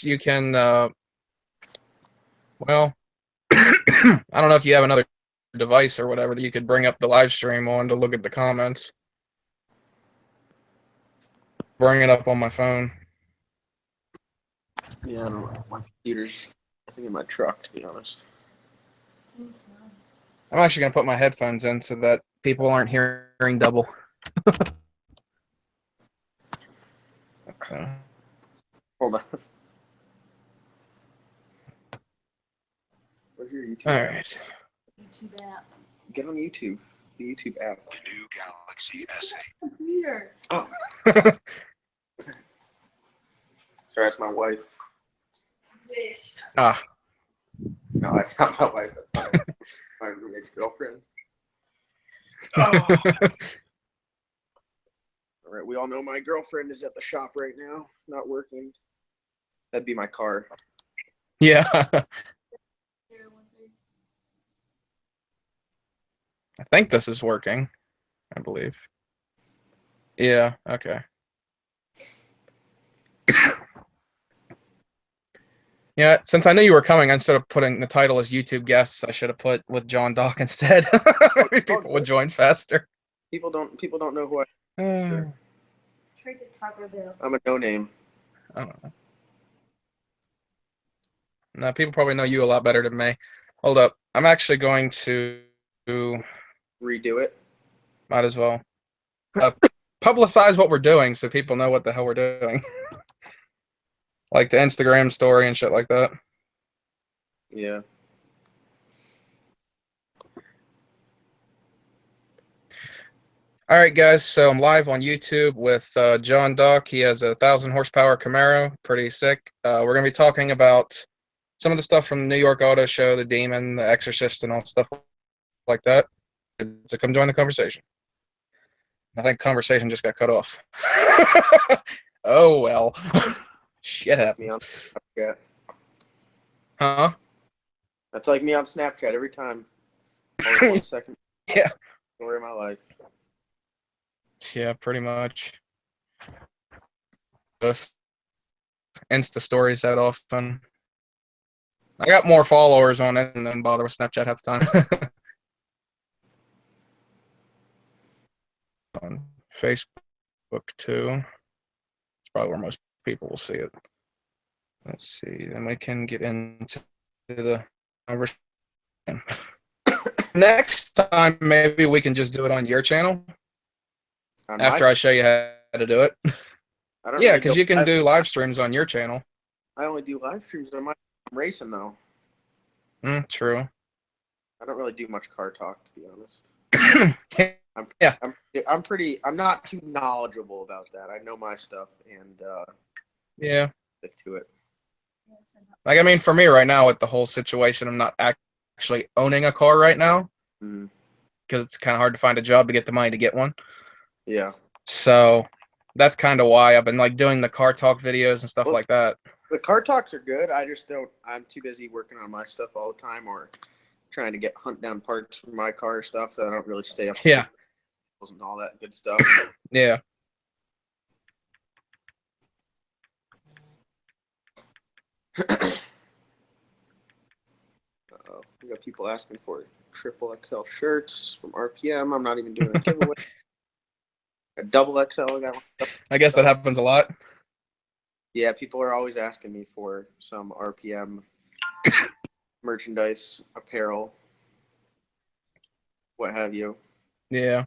guess you can, well, I don't know if you have another device or whatever that you could bring up the live stream on to look at the comments. Bring it up on my phone. Yeah, I don't know. My computer's, I think, in my truck, to be honest. I'm actually going to put my headphones in so that people aren't hearing double. Hold on. Where's your YouTube All app? right. YouTube app. Get on YouTube. The YouTube app. The new Galaxy S8. Computer. Oh. Sorry, that's my wife. Wish. Ah. No, that's not my wife. That's my roommate's girlfriend. Oh. All right, we all know my girlfriend is at the shop right now, not working. That'd be my car. Yeah. I think this is working, I believe. Yeah, okay. Yeah, since I knew you were coming, instead of putting the title as YouTube guests, I should have put with John Doc instead. Maybe people would join faster. People don't know who I am. Tracy Taco Bell. I'm a no-name. I don't know. No, people probably know you a lot better than me. Hold up. I'm actually going to Redo it. might as well publicize what we're doing so people know what the hell we're doing. Like the Instagram story and shit like that. Yeah. All right, guys. So I'm live on YouTube with John Doc. He has a 1,000 horsepower Camaro, pretty sick. We're gonna be talking about some of the stuff from the New York Auto Show, the Demon, the Exorcist, and all stuff like that. So come join the conversation. I think conversation just got cut off. Oh well, shit happens. Yeah. Huh? That's like me on Snapchat every time. Only 1 second. Yeah. Story of my life. Yeah, pretty much. Those Insta stories that often. I got more followers on it and then bother with Snapchat half the time. On Facebook too. It's probably where most people will see it. Let's see. Then we can get into the conversation. Next time, maybe we can just do it on your channel after I show you how to do it. Yeah, because you can do live streams on your channel. I only do live streams on my racing though. True. I don't really do much car talk, to be honest. I'm not too knowledgeable about that. I know my stuff and yeah, stick to it. Like, I mean, for me right now with the whole situation, I'm not actually owning a car right now because it's kind of hard to find a job to get the money to get one. Yeah. So that's kind of why I've been like doing the car talk videos and stuff like that. The car talks are good. I just don't. I'm too busy working on my stuff all the time, or trying to hunt down parts for my car stuff, so I don't really stay up. Yeah. And all that good stuff. Yeah. We got people asking for triple XL shirts from RPM. I'm not even doing a giveaway. A double XL. I guess that happens a lot. Yeah, people are always asking me for some RPM merchandise, apparel, what have you. Yeah.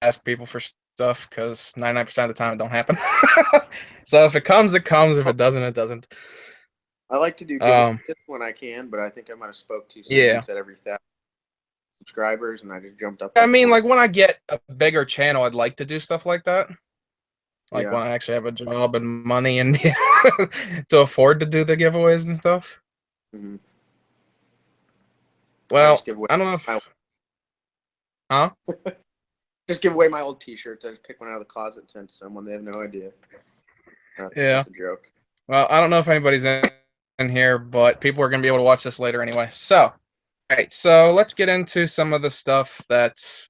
Ask people for stuff because 99% of the time it don't happen. So if it comes, it comes. If it doesn't, it doesn't. I like to do giveaways when I can, but I think I might have spoke to someone who said every 1,000 subscribers, and I just jumped up. I mean, like when I get a bigger channel, I'd like to do stuff like that. Like when I actually have a job and money and to afford to do the giveaways and stuff. Mm-hmm. Well, I don't know if... Huh? Just give away my old T-shirts. I just pick one out of the closet and send to someone. They have no idea. That's a joke. Well, I don't know if anybody's in here, but people are going to be able to watch this later anyway. So, all right. So let's get into some of the stuff that's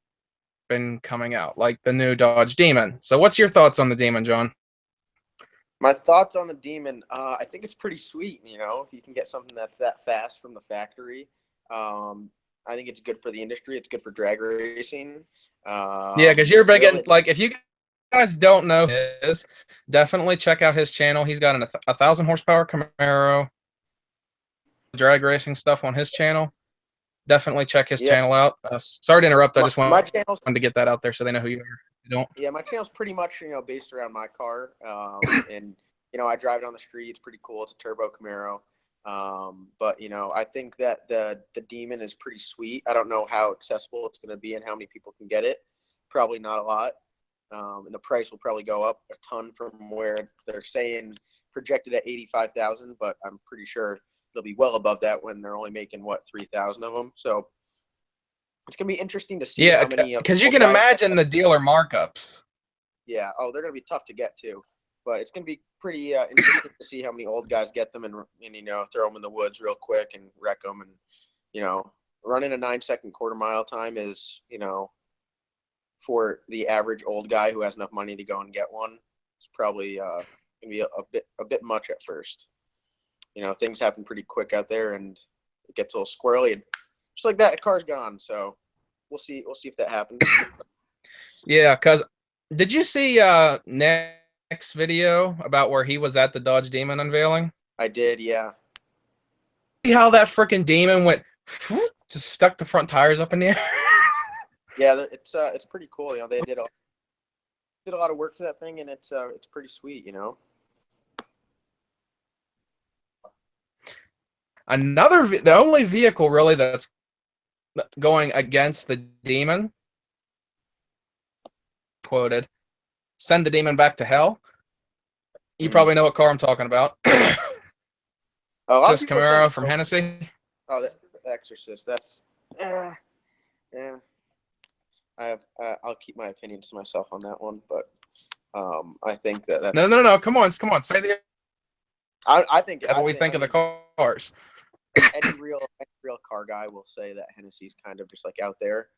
been coming out, like the new Dodge Demon. So what's your thoughts on the Demon, John? My thoughts on the Demon. I think it's pretty sweet. You know, if you can get something that's that fast from the factory, I think it's good for the industry. It's good for drag racing. Yeah, because you're big will in, it- like, if you guys don't know his, definitely check out his channel. He's got a 1,000 horsepower Camaro drag racing stuff on his channel. Definitely check his Yeah. channel out. Sorry to interrupt. I just my wanted channel's to get that out there so they know who you are. If you don't. Yeah, my channel's pretty much based around my car, and I drive it on the street. It's pretty cool. It's a turbo Camaro, but I think that the Demon is pretty sweet. I don't know how accessible it's going to be and how many people can get it. Probably not a lot, and the price will probably go up a ton from where they're saying projected at 85,000, but I'm pretty sure it'll be well above that when they're only making 3,000 of them. So it's gonna be interesting to see Yeah, how many because you old can guys- imagine the dealer markups. Yeah. Oh, they're gonna be tough to get too, but it's gonna be pretty interesting to see how many old guys get them and throw them in the woods real quick and wreck them. And running a 9-second quarter mile time is for the average old guy who has enough money to go and get one, it's probably gonna be a bit much at first. Things happen pretty quick out there, and it gets a little squirrely. And just like that, the car's gone. So we'll see if that happens. Yeah, because did you see Nick's video about where he was at the Dodge Demon unveiling? I did, yeah. See how that freaking Demon went, just stuck the front tires up in the air? Yeah, it's pretty cool. They did a lot of work to that thing, and it's pretty sweet. The only vehicle really that's going against the Demon, quoted, "Send the Demon back to hell." You probably know what car I'm talking about. A lot of Just people are saying Camaro from Hennessy. Oh, the Exorcist. That's yeah. I'll keep my opinions to myself on that one, but I think that's No. Come on. Say the I think what we think of the cars. any real car guy will say that Hennessy's kind of just like out there.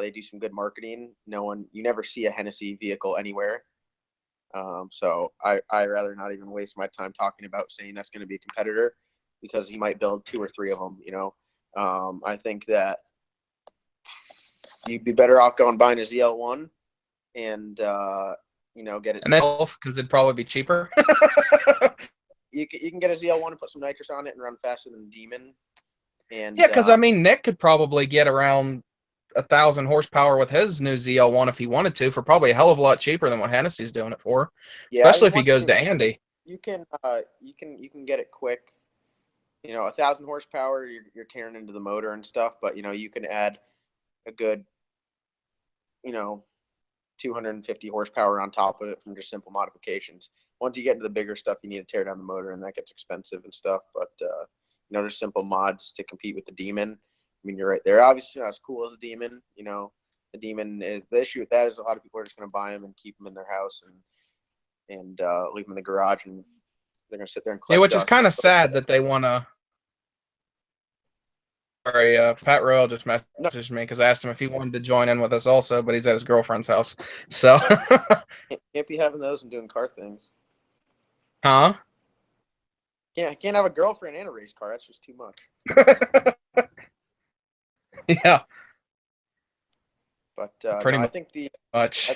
They do some good marketing. You never see a Hennessy vehicle anywhere. So I rather not even waste my time talking about saying that's going to be a competitor, because he might build 2 or 3 of them. I think that you'd be better off going buying a ZL1 and get it. And then because it'd probably be cheaper. You can get a ZL1 and put some nitrous on it and run faster than the Demon. And yeah, because I mean, Nick could probably get around 1,000 horsepower with his new ZL1 if he wanted to, for probably a hell of a lot cheaper than what Hennessy's doing it for. yeah, Especially if he goes to Andy. You can get it quick. 1,000 horsepower, you're tearing into the motor and stuff, but you can add a good 250 horsepower on top of it from just simple modifications. Once you get into the bigger stuff, you need to tear down the motor, and that gets expensive and stuff. But there's simple mods to compete with the Demon. I mean, you're right there. Obviously, not as cool as the Demon. The Demon is the issue with that is a lot of people are just going to buy them and keep them in their house and leave them in the garage, and they're going to sit there and collect. Yeah, which is dust. kind of sad that they want to. Sorry, Pat Royal just messaged me because I asked him if he wanted to join in with us also, but he's at his girlfriend's house. So. Can't be having those and doing car things. Huh? Can't have a girlfriend and a race car. That's just too much. Yeah. But Pretty I think much.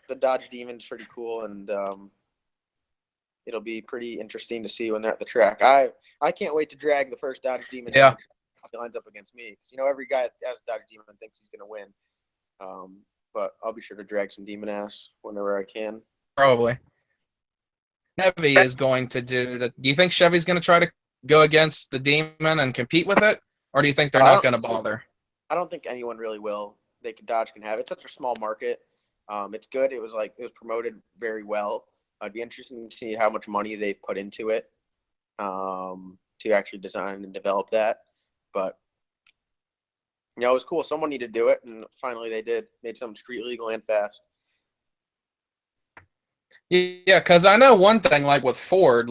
the Dodge Demon's pretty cool, and it'll be pretty interesting to see when they're at the track. I can't wait to drag the first Dodge Demon. Yeah. He lines up against me, because every guy that has a Dodge Demon thinks he's gonna win. But I'll be sure to drag some Demon ass whenever I can. Probably. Chevy is going to do you think Chevy's going to try to go against the Demon and compete with it, or do you think they're not going to bother? I don't think anyone really will. Dodge can have it. It's such a small market. It's good. It was promoted very well. It'd be interesting to see how much money they put into it to actually design and develop that. But it was cool. Someone needed to do it, and finally they did. Made something street legal and fast. Yeah, because I know one thing, like with Ford,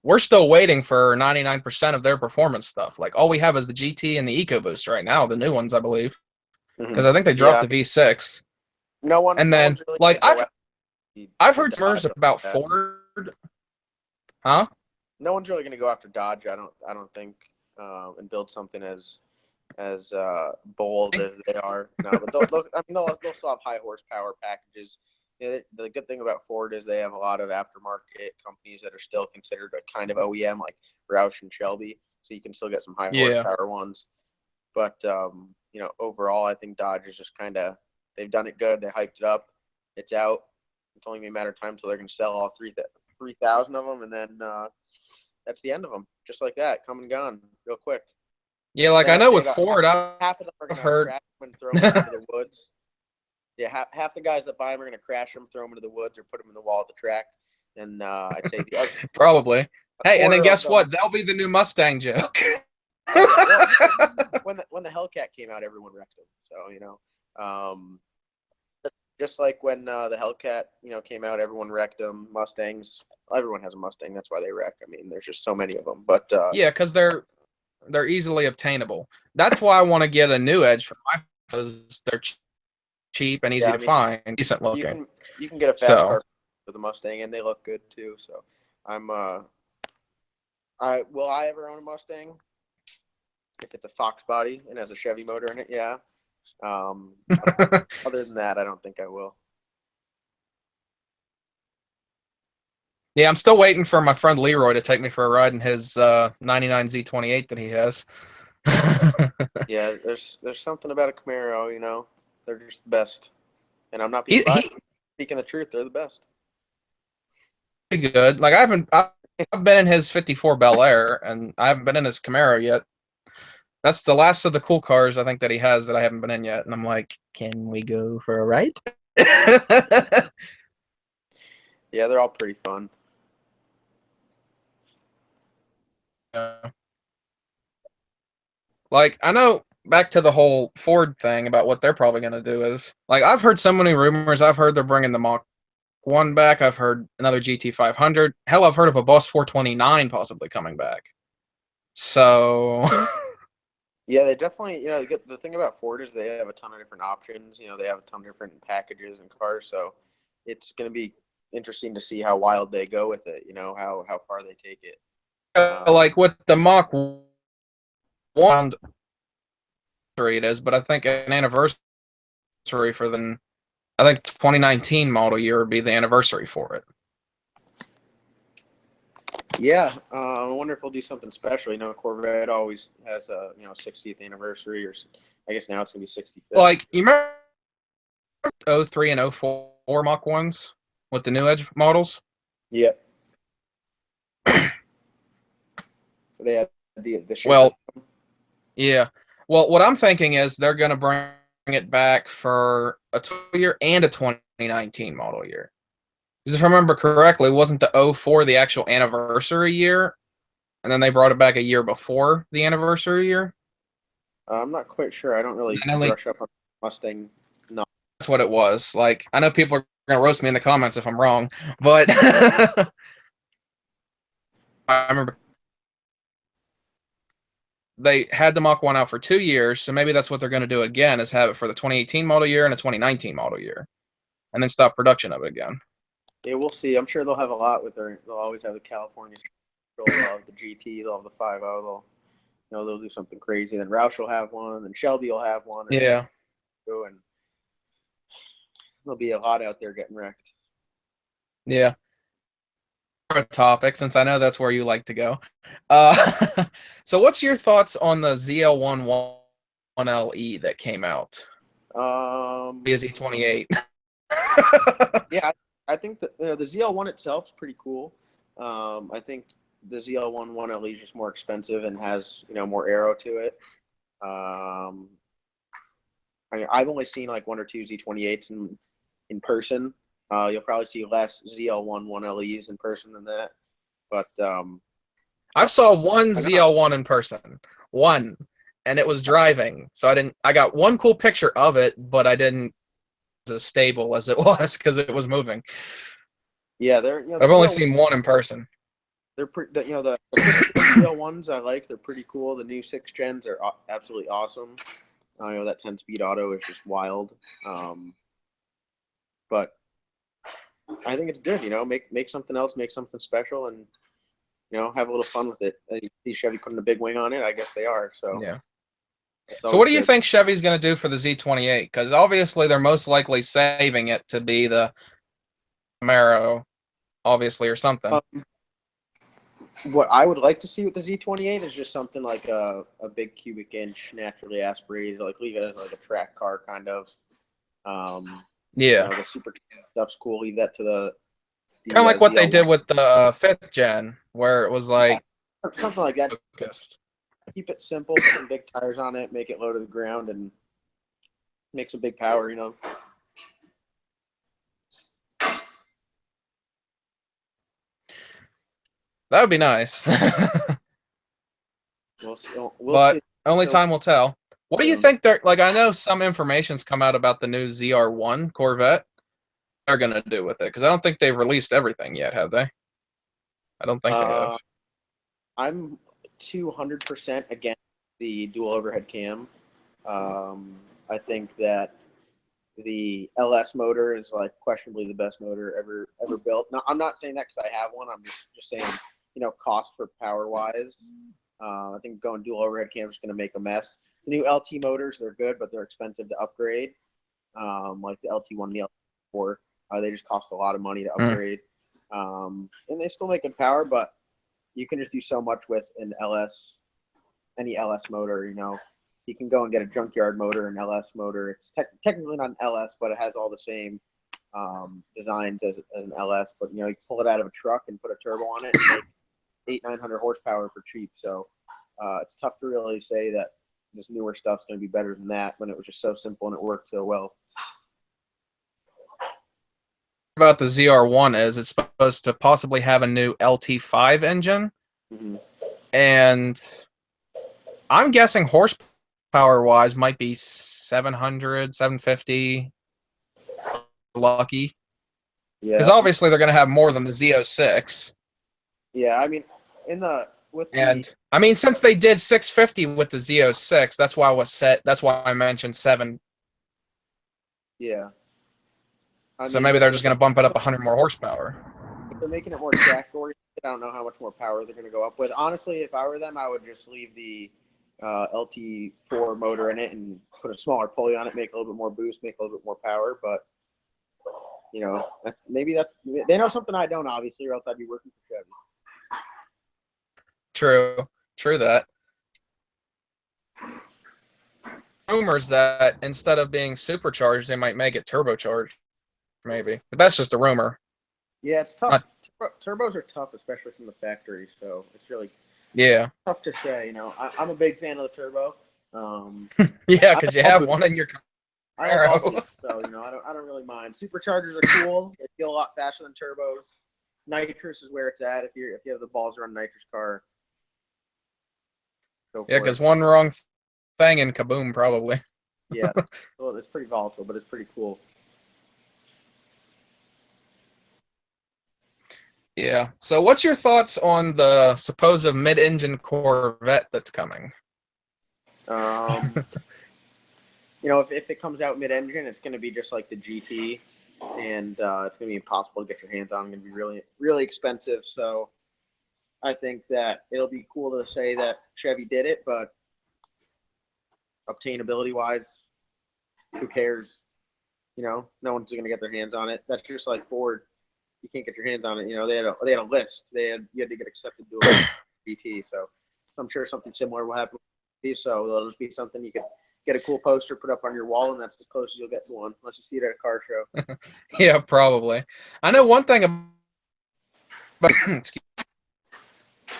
we're still waiting for 99% of their performance stuff. All we have is the GT and the EcoBoost right now, the new ones, I believe. Because I think they dropped the V6. No one. And then, really I've heard rumors about Ford. Huh? No one's really going to go after Dodge. I don't think, and build something as bold as they are. No, but they'll still have high horsepower packages. You know, the good thing about Ford is they have a lot of aftermarket companies that are still considered a kind of OEM, like Roush and Shelby. So you can still get some high Yeah. horsepower ones. But you know, overall, I think Dodge is just kind of, they've done it good. They hyped it up. It's out. It's only a matter of time until they're going to sell all 3,000 of them, and then that's the end of them. Just like that, come and gone, real quick. Yeah, like I Then know they with got Ford, half of them are I've going to heard. crash them and throw them into the woods. Yeah, half the guys that buy them are going to crash them, throw them into the woods, or put them in the wall at the track. And I'd say the other Probably. Hey, and then quarter of guess them. what? That'll be the new Mustang joke. Well, when the Hellcat came out, everyone wrecked them. So you know, just like when the Hellcat came out, everyone wrecked them. Mustangs, everyone has a Mustang. That's why they wreck. I mean, there's just so many of them. But Yeah, because they're easily obtainable. That's why I want to get a new Edge for my, because they're cheap and easy yeah, I to mean, find, decent you looking. can get a fast So car with a Mustang, and they look good too. So I'm will I ever own a Mustang? If it's a Fox body and has a Chevy motor in it, yeah. Other than that, I don't think I will. yeah, I'm still waiting for my friend Leroy to take me for a ride in his 99 Z28 that he has. Yeah, there's something about a Camaro, they're just the best. And I'm not being he, biased. Speaking the truth, they're the best. he good. Like I've been in his 54 Bel Air, and I haven't been in his Camaro yet. That's the last of the cool cars I think that he has that I haven't been in yet. And I'm like, can we go for a ride? Yeah, they're all pretty fun. Like, I know back to the whole Ford thing about what they're probably going to do is, like, I've heard so many rumors. I've heard they're bringing the Mach 1 back. I've heard another GT500. Hell, I've heard of a Boss 429 possibly coming back. So, Yeah, they definitely, the thing about Ford is they have a ton of different options. They have a ton of different packages and cars. So it's going to be interesting to see how wild they go with it, how far they take it. like with the Mach 1, it is, but I think an anniversary for the, I think 2019 model year would be the anniversary for it. Yeah, I wonder if we'll do something special. Corvette always has a 60th anniversary, or I guess now it's gonna be 65th. Like, you remember 03 and 04 Mach 1s with the new Edge models? Yeah. They had the shape. Well, yeah. Well, what I'm thinking is they're going to bring it back for a 2-year and a 2019 model year. Because if I remember correctly, wasn't the 04 the actual anniversary year? And then they brought it back a year before the anniversary year? I'm not quite sure. I don't really brush up on Mustang. No. That's what it was. Like, I know people are going to roast me in the comments if I'm wrong, but I remember they had the Mach 1 out for 2 years, so maybe that's what they're going to do again, is have it for the 2018 model year and a 2019 model year, and then stop production of it again. Yeah, we'll see. I'm sure they'll have a lot with their. They'll always have the California. They'll have the GT. They'll have the 5.0. They'll do something crazy. Then Roush will have one, and Shelby will have one. Yeah. And there'll be a lot out there getting wrecked. Yeah. A topic, since I know that's where you like to go. So what's your thoughts on the ZL1 1LE that came out? The Z28. Yeah, I think that the ZL1 itself is pretty cool. I think the ZL1 1LE is just more expensive and has more aero to it. I've only seen like 1 or 2 Z28s in person. You'll probably see less ZL1 1LEs in person than that. But I saw one ZL1 in person. One. And it was driving. So I got one cool picture of it, but I didn't as stable as it was because it was moving. Yeah, I've only seen one in person. They're pretty, the ZL1s I like. They're pretty cool. The new 6 gens are absolutely awesome. That 10-speed auto is just wild. But I think it's good. Make something else, make something special, and have a little fun with it. And you see Chevy putting a big wing on it. I guess they are. So Yeah. it's So always what do you good. think Chevy's going to do for the Z28? Because obviously they're most likely saving it to be the Camaro, obviously, or something. What I would like to see with the Z28 is just something like a big cubic inch, naturally aspirated, like leave it as like a track car kind of. Yeah. The super stuff's cool. Leave that to the Kind of like what they ZL1. did with the 5th gen, where it was like Something like that. focused. Keep it simple, put some big tires on it, make it low to the ground, and make some big power, That would be nice. We'll But see. only So, time will tell. What do you um, think they're like? I know some information's come out about the new ZR1 Corvette. They're gonna do with it because I don't think they've released everything yet, have they? I don't think they have. I'm 200% against the dual overhead cam. I think that the LS motor is like questionably the best motor ever built. Now, I'm not saying that because I have one. I'm just saying, cost for power wise. I think going dual overhead cam is going to make a mess. The new LT motors, they're good, but they're expensive to upgrade. Like the LT1 and the LT4, they just cost a lot of money to upgrade. And they still make good power, but you can just do so much with an any LS motor. You can go and get a junkyard motor, an LS motor. It's technically not an LS, but it has all the same designs as an LS. But you can pull it out of a truck and put a turbo on it and make 800-900 horsepower for cheap. So it's tough to really say that this newer stuff's going to be better than that when it was just so simple and it worked so well. About the ZR1 is it's supposed to possibly have a new LT5 engine, and I'm guessing horsepower wise might be 700, 750. Lucky, because Yeah. obviously they're going to have more than the Z06. Yeah, I mean, Since they did 650 with the Z06, that's why I was set. That's why I mentioned 7. Yeah. So maybe they're just going to bump it up 100 more horsepower. If they're making it more track oriented, I don't know how much more power they're going to go up with. Honestly, if I were them, I would just leave the LT4 motor in it and put a smaller pulley on it, make a little bit more boost, make a little bit more power. But maybe they know something I don't, obviously, or else I'd be working for Chevy. True that. Rumors that instead of being supercharged, they might make it turbocharged. Maybe, but that's just a rumor. Yeah, it's tough. Turbos are tough, especially from the factory. So it's really tough to say. I'm a big fan of the turbo. Yeah, because you have one in your car. I like all these, so I don't really mind. Superchargers are cool. They feel a lot faster than turbos. Nitrous is where it's at. If you have the balls to run a nitrous car. Yeah, because one wrong thing and kaboom, probably. Yeah, well, it's pretty volatile, but it's pretty cool. Yeah. So, what's your thoughts on the supposed mid-engine Corvette that's coming? If it comes out mid-engine, it's going to be just like the GT, and it's going to be impossible to get your hands on. It's going to be really, really expensive. So I think that it'll be cool to say that Chevy did it, but obtainability-wise, who cares? No one's going to get their hands on it. That's just like Ford. You can't get your hands on it. They had a list. You had to get accepted to do a GT. So I'm sure something similar will happen. So it'll just be something you could get a cool poster, put up on your wall, and that's as close as you'll get to one, unless you see it at a car show. Yeah, probably. I know one thing about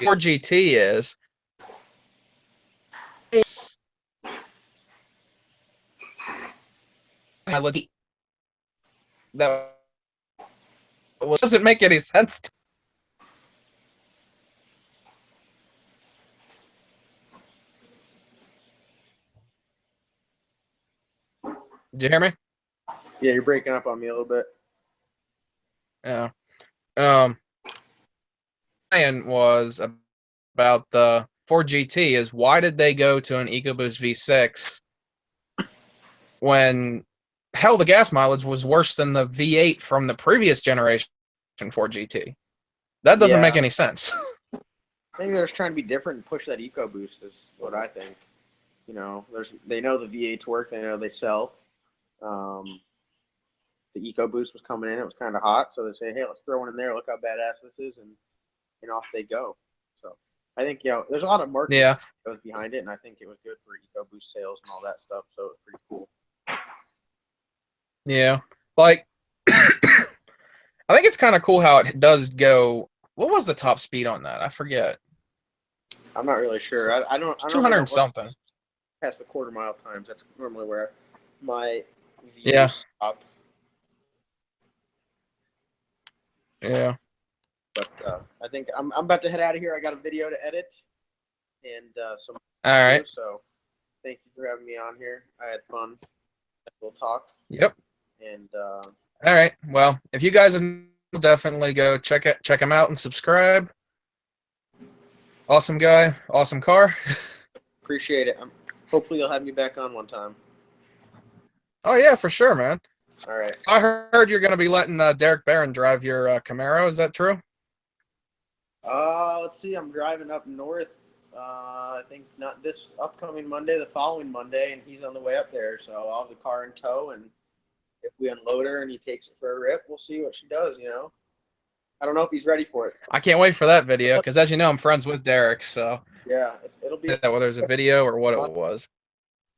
Ford GT is that doesn't make any sense. Did you hear me? Yeah, you're breaking up on me a little bit. Yeah. Saying was about the Ford GT is why did they go to an EcoBoost V6 when hell the gas mileage was worse than the V8 from the previous generation Ford GT? That doesn't make any sense. think they're just trying to be different and push that EcoBoost is what I think. You know, they know the V8s work. They know they sell. The EcoBoost was coming in. It was kind of hot, so they say, hey, let's throw one in there. Look how badass this is, and off they go. So I think there's a lot of marketing Yeah. that goes behind it, and I think it was good for EcoBoost sales and all that stuff. So it was pretty cool. Yeah. Like, I think it's kind of cool how it does go. What was the top speed on that? I forget. I'm not really sure. I don't. It's I don't 200 really and something. past the quarter-mile times. That's normally where my views Yeah. stop. Yeah. But I think I'm about to head out of here. I got a video to edit and some. All right. So thank you for having me on here. I had fun. We'll talk. Yep. And All right. Well, if you guys have, definitely go check him out and subscribe. Awesome guy. Awesome car. appreciate it. Hopefully you'll have me back on one time. Oh yeah, for sure, man. All right. I heard you're gonna be letting Derek Barron drive your Camaro. Is that true? Let's see. I'm driving up north. I think not this upcoming Monday, the following Monday, and he's on the way up there. So I'll have the car in tow, and if we unload her and he takes it for a rip, we'll see what she does. I don't know if he's ready for it. I can't wait for that video because, as you know, I'm friends with Derek. So Yeah, it'll be whether it's a video or what it was,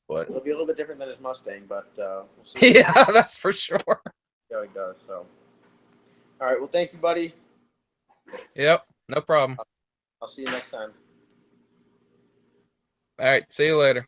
but it'll be a little bit different than his Mustang, but we'll see yeah, that's for sure. how he does. So, all right. Well, thank you, buddy. Yep, no problem. I'll see you next time. All right, see you later.